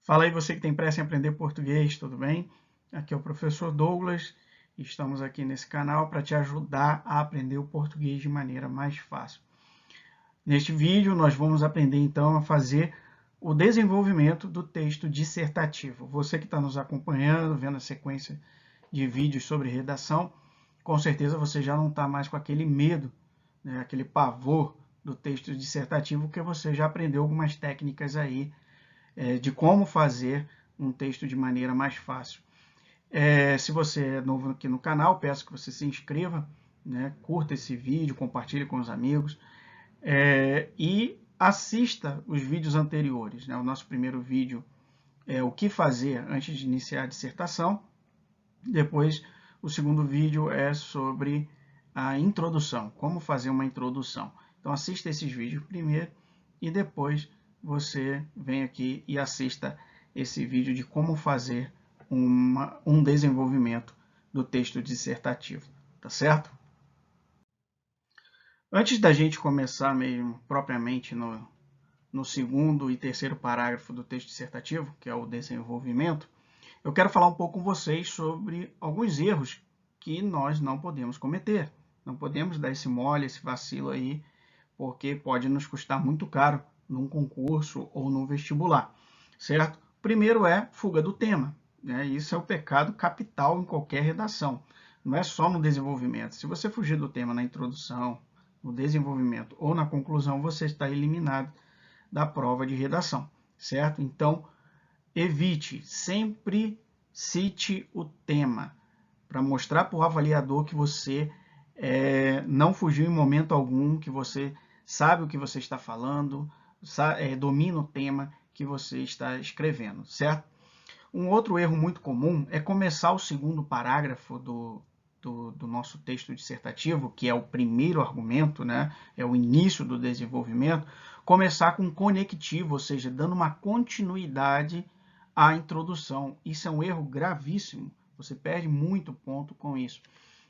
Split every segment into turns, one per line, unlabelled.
Fala aí você que tem pressa em aprender português, tudo bem? Aqui é o professor Douglas e estamos aqui nesse canal para te ajudar a aprender o português de maneira mais fácil. Neste vídeo nós vamos aprender então a fazer o desenvolvimento do texto dissertativo. Você que está nos acompanhando, vendo a sequência de vídeos sobre redação, com certeza você já não está mais com aquele medo, né, aquele pavor do texto dissertativo, porque você já aprendeu algumas técnicas aí de como fazer um texto de maneira mais fácil. Se você é novo aqui no canal, peço que você se inscreva, né, curta esse vídeo, compartilhe com os amigos e assista os vídeos anteriores. Né? O nosso primeiro vídeo é o que fazer antes de iniciar a dissertação. Depois, o segundo vídeo é sobre a introdução, como fazer uma introdução. Então, assista esses vídeos primeiro e depois você vem aqui e assista esse vídeo de como fazer um desenvolvimento do texto dissertativo, tá certo? Antes da gente começar mesmo propriamente no segundo e terceiro parágrafo do texto dissertativo, que é o desenvolvimento, eu quero falar um pouco com vocês sobre alguns erros que nós não podemos cometer. Não podemos dar esse mole, esse vacilo aí, porque pode nos custar muito caro num concurso ou no vestibular, certo? Primeiro é fuga do tema, né? Isso é o pecado capital em qualquer redação, não é só no desenvolvimento. Se você fugir do tema na introdução, no desenvolvimento ou na conclusão, você está eliminado da prova de redação, certo? Então, evite, sempre cite o tema, para mostrar para o avaliador que você não fugiu em momento algum, que você sabe o que você está falando, domina o tema que você está escrevendo, certo? Um outro erro muito comum é começar o segundo parágrafo do nosso texto dissertativo, que é o primeiro argumento, né? É o início do desenvolvimento, começar com um conectivo, ou seja, dando uma continuidade à introdução. Isso é um erro gravíssimo, você perde muito ponto com isso.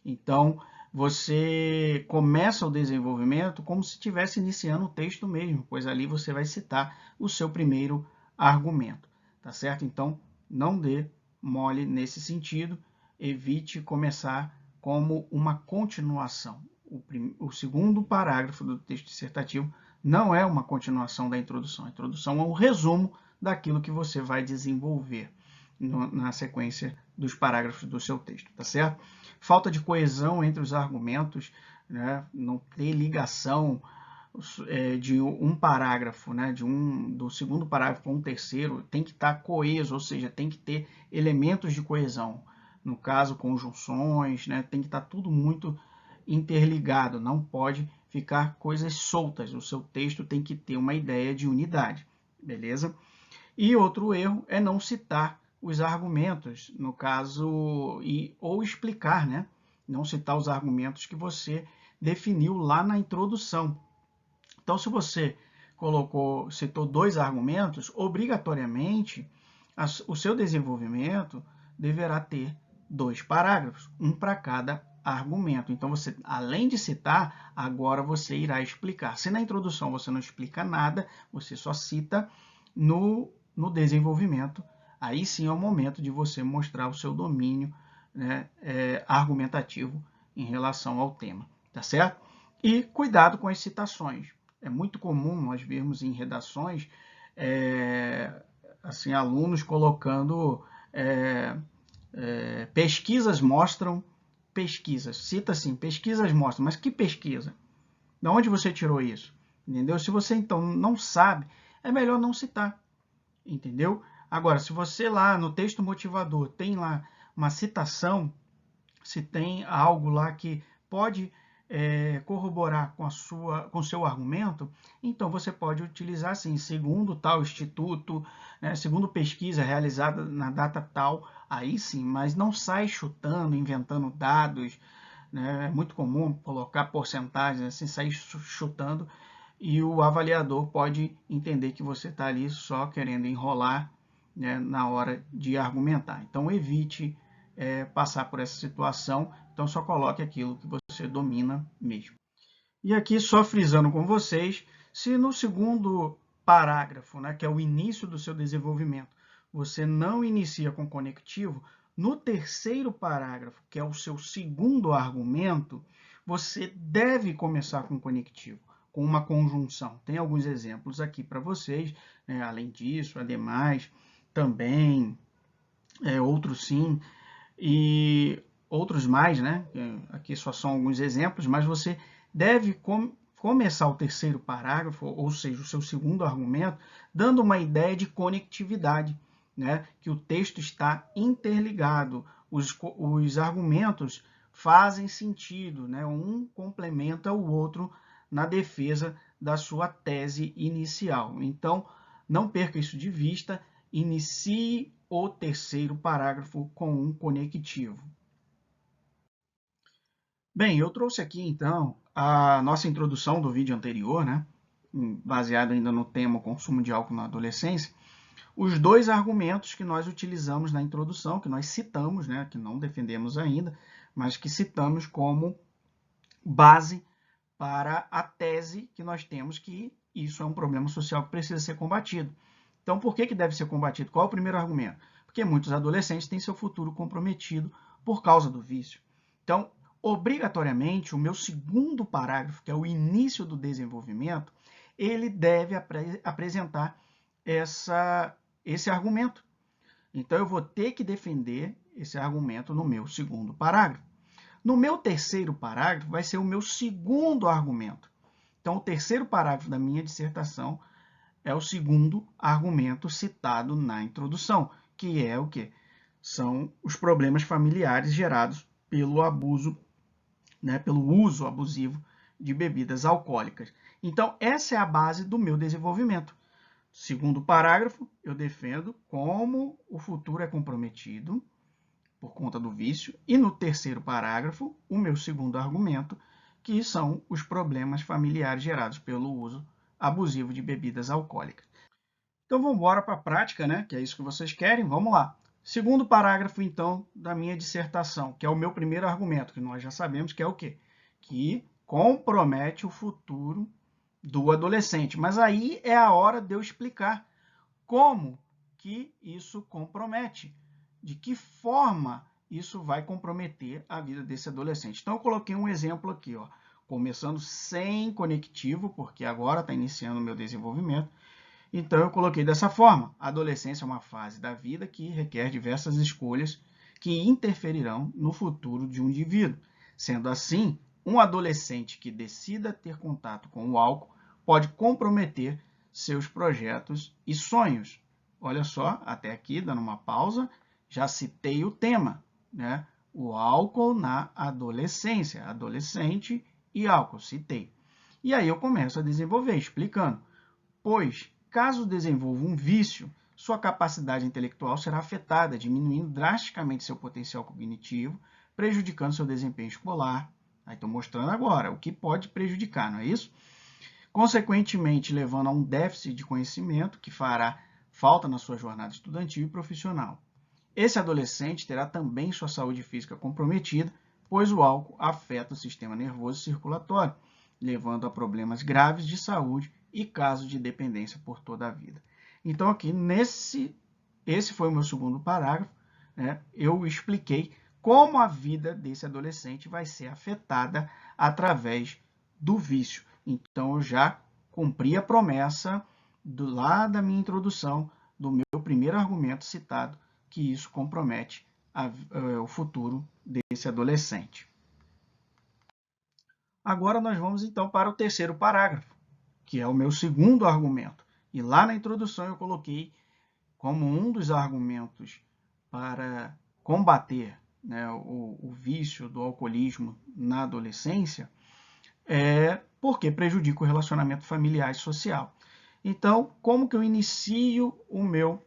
Então, você começa o desenvolvimento como se estivesse iniciando o texto mesmo, pois ali você vai citar o seu primeiro argumento, tá certo? Então, não dê mole nesse sentido, evite começar como uma continuação. O segundo parágrafo do texto dissertativo não é uma continuação da introdução. A introdução é um resumo daquilo que você vai desenvolver na sequência dos parágrafos do seu texto, tá certo? Falta de coesão entre os argumentos, né? Não ter ligação de um parágrafo, né? Do segundo parágrafo para um terceiro, tem que estar coeso, ou seja, tem que ter elementos de coesão. No caso, conjunções, né? Tem que estar tudo muito interligado, não pode ficar coisas soltas. O seu texto tem que ter uma ideia de unidade, beleza? E outro erro é não citar os argumentos, no caso, ou explicar, né? Não citar os argumentos que você definiu lá na introdução. Então, se você citou 2 argumentos, obrigatoriamente, o seu desenvolvimento deverá ter 2 parágrafos, um para cada argumento. Então, você, além de citar, agora você irá explicar. Se na introdução você não explica nada, você só cita no desenvolvimento, aí sim é o momento de você mostrar o seu domínio, né, argumentativo em relação ao tema, tá certo? E cuidado com as citações. É muito comum nós vermos em redações assim, alunos colocando pesquisas mostram pesquisas. Cita assim, pesquisas mostram, mas que pesquisa? De onde você tirou isso? Entendeu? Se você então não sabe, é melhor não citar. Entendeu? Agora, se você lá no texto motivador tem lá uma citação, se tem algo lá que pode corroborar com o seu argumento, então você pode utilizar assim, segundo tal instituto, né, segundo pesquisa realizada na data tal, aí sim, mas não sai chutando, inventando dados, né, é muito comum colocar porcentagens assim, sair chutando, e o avaliador pode entender que você está ali só querendo enrolar, né, na hora de argumentar. Então, evite passar por essa situação. Então, só coloque aquilo que você domina mesmo. E aqui, só frisando com vocês, se no segundo parágrafo, né, que é o início do seu desenvolvimento, você não inicia com conectivo, no terceiro parágrafo, que é o seu segundo argumento, você deve começar com conectivo, com uma conjunção. Tem alguns exemplos aqui para vocês, né? Além disso, ademais, também, outros sim, e outros mais, né? Aqui só são alguns exemplos, mas você deve começar o terceiro parágrafo, ou seja, o seu segundo argumento, dando uma ideia de conectividade, né? Que o texto está interligado, os argumentos fazem sentido, né? Um complementa o outro na defesa da sua tese inicial. Então, não perca isso de vista, inicie o terceiro parágrafo com um conectivo. Bem, eu trouxe aqui, então, a nossa introdução do vídeo anterior, né? Baseado ainda no tema consumo de álcool na adolescência, os dois argumentos que nós utilizamos na introdução, que nós citamos, né? Que não defendemos ainda, mas que citamos como base para a tese que nós temos que isso é um problema social que precisa ser combatido. Então, por que deve ser combatido? Qual é o primeiro argumento? Porque muitos adolescentes têm seu futuro comprometido por causa do vício. Então, obrigatoriamente, o meu segundo parágrafo, que é o início do desenvolvimento, ele deve apresentar esse argumento. Então, eu vou ter que defender esse argumento no meu segundo parágrafo. No meu terceiro parágrafo, vai ser o meu segundo argumento. Então, o terceiro parágrafo da minha dissertação é o segundo argumento citado na introdução, que é o quê? São os problemas familiares gerados pelo abuso, né, pelo uso abusivo de bebidas alcoólicas. Então, essa é a base do meu desenvolvimento. Segundo parágrafo, eu defendo como o futuro é comprometido por conta do vício. E no terceiro parágrafo, o meu segundo argumento, que são os problemas familiares gerados pelo uso abusivo de bebidas alcoólicas. Então vamos embora para a prática, né? Que é isso que vocês querem. Vamos lá. Segundo parágrafo, então, da minha dissertação, que é o meu primeiro argumento, que nós já sabemos que é o quê? Que compromete o futuro do adolescente. Mas aí é a hora de eu explicar como que isso compromete, de que forma isso vai comprometer a vida desse adolescente. Então, eu coloquei um exemplo aqui, ó, começando sem conectivo, porque agora está iniciando o meu desenvolvimento. Então, eu coloquei dessa forma. A adolescência é uma fase da vida que requer diversas escolhas que interferirão no futuro de um indivíduo. Sendo assim, um adolescente que decida ter contato com o álcool pode comprometer seus projetos e sonhos. Olha só, até aqui, dando uma pausa, já citei o tema, né? O álcool na adolescência, adolescente e álcool, citei. E aí eu começo a desenvolver, explicando. Pois, caso desenvolva um vício, sua capacidade intelectual será afetada, diminuindo drasticamente seu potencial cognitivo, prejudicando seu desempenho escolar. Aí estou mostrando agora o que pode prejudicar, não é isso? Consequentemente, levando a um déficit de conhecimento que fará falta na sua jornada estudantil e profissional. Esse adolescente terá também sua saúde física comprometida, pois o álcool afeta o sistema nervoso e circulatório, levando a problemas graves de saúde e casos de dependência por toda a vida. Então, aqui, esse foi o meu segundo parágrafo, né? Eu expliquei como a vida desse adolescente vai ser afetada através do vício. Então, eu já cumpri a promessa lá da minha introdução, do meu primeiro argumento citado, que isso compromete o futuro desse adolescente. Agora nós vamos então para o terceiro parágrafo, que é o meu segundo argumento. E lá na introdução eu coloquei como um dos argumentos para combater, né, o vício do alcoolismo na adolescência, porque prejudica o relacionamento familiar e social. Então, como que eu inicio o meu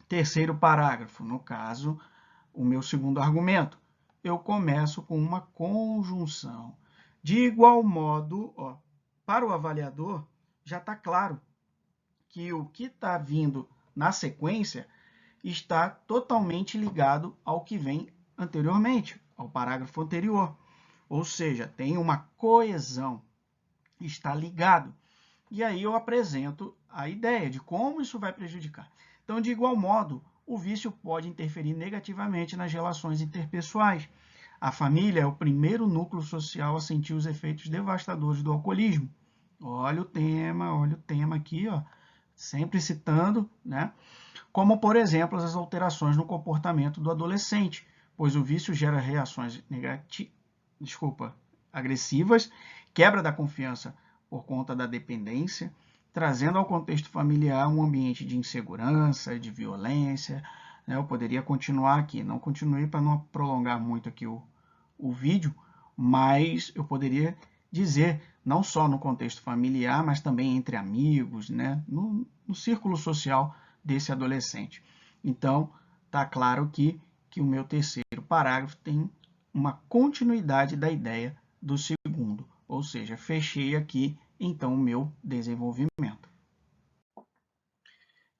terceiro parágrafo? No caso, o meu segundo argumento. Eu começo com uma conjunção. De igual modo, ó, para o avaliador, já está claro que o que está vindo na sequência está totalmente ligado ao que vem anteriormente, ao parágrafo anterior. Ou seja, tem uma coesão, está ligado. E aí eu apresento a ideia de como isso vai prejudicar. Então, de igual modo, o vício pode interferir negativamente nas relações interpessoais. A família é o primeiro núcleo social a sentir os efeitos devastadores do alcoolismo. Olha o tema aqui, ó, sempre citando, né? Como, por exemplo, as alterações no comportamento do adolescente, pois o vício gera reações agressivas, quebra da confiança por conta da dependência, trazendo ao contexto familiar um ambiente de insegurança, de violência. Né? Eu poderia continuar aqui, não continuei para não prolongar muito aqui o vídeo, mas eu poderia dizer, não só no contexto familiar, mas também entre amigos, né? no círculo social desse adolescente. Então, está claro que o meu terceiro parágrafo tem uma continuidade da ideia do segundo, ou seja, fechei aqui então o meu desenvolvimento.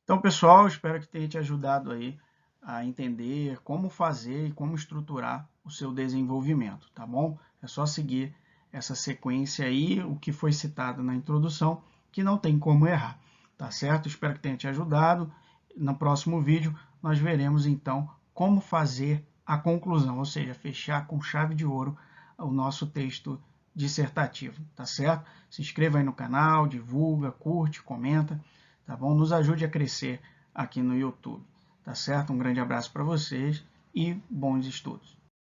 Então, pessoal, espero que tenha te ajudado aí a entender como fazer e como estruturar o seu desenvolvimento, tá bom? É só seguir essa sequência aí, o que foi citado na introdução, que não tem como errar, tá certo? Espero que tenha te ajudado. No próximo vídeo, nós veremos então como fazer a conclusão, ou seja, fechar com chave de ouro o nosso texto dissertativo, tá certo? Se inscreva aí no canal, divulga, curte, comenta, tá bom? Nos ajude a crescer aqui no YouTube, tá certo? Um grande abraço para vocês e bons estudos.